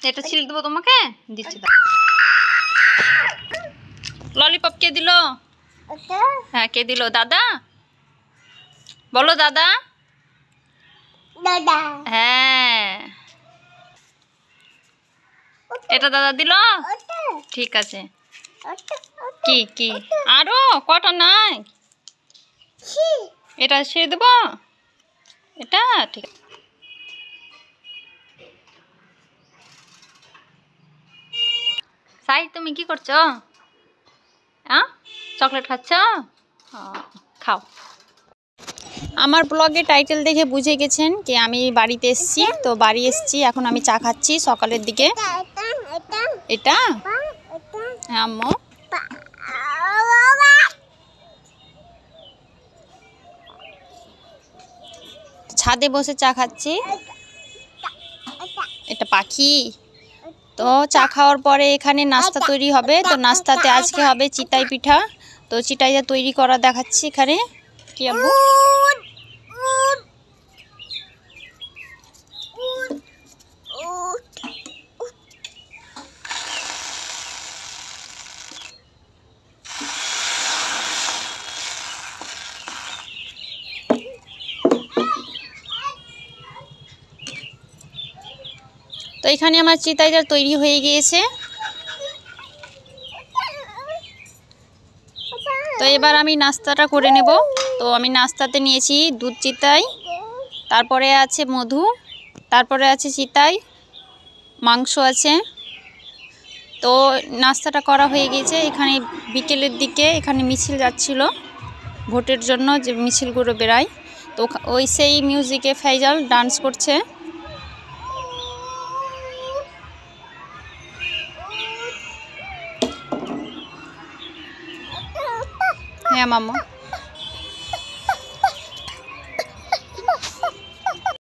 এটা ছিল দেবো তোমাকে, দিচ্ছি। ললিপপ কে দিল? হ্যাঁ, কে দিল? দাদা বলো, দাদা। দাদা হ্যাঁ, এটা দাদা দিল। ঠিক আছে। কি কি আরো কটা নাই? এটা ছেড়ে দেব, এটা ঠিক আছে। সাই, তুমি কি করছো? চকলেট খাচ্ছ? খাও। আমার ব্লগে টাইটেল দেখে বুঝে গেছেন যে আমি বাড়িতে এসেছি। তো বাড়ি এসেছি, এখন আমি চা খাচ্ছি সকালের দিকে। এটা হ্যাঁ আম্মু, ছাদে বসে চা খাচ্ছি। এটা পাখি। তো চা খাওয়ার পরে এখানে নাস্তা তৈরি হবে। তো নাস্তাতে আজকে হবে চিতাই পিঠা। তো চিতাইটা তৈরি করা দেখাচ্ছি এখানে। কি আব্বু? তো এখানে আমার চিতাইটা তৈরি হয়ে গিয়েছে। তো এবার আমি নাস্তাটা করে নেব। তো আমি নাস্তাতে নিয়েছি দুধ চিতাই, তারপরে আছে মধু, তারপরে আছে চিতাই, মাংস আছে। তো নাস্তাটা করা হয়ে গিয়েছে। এখানে বিকেলের দিকে এখানে মিছিল যাচ্ছিল ভোটের জন্য, যে মিছিলগুলো বেরায়। তো ওই সেই মিউজিকে ফাইজাল ডান্স করছে। হ্যাঁ মাম্মা।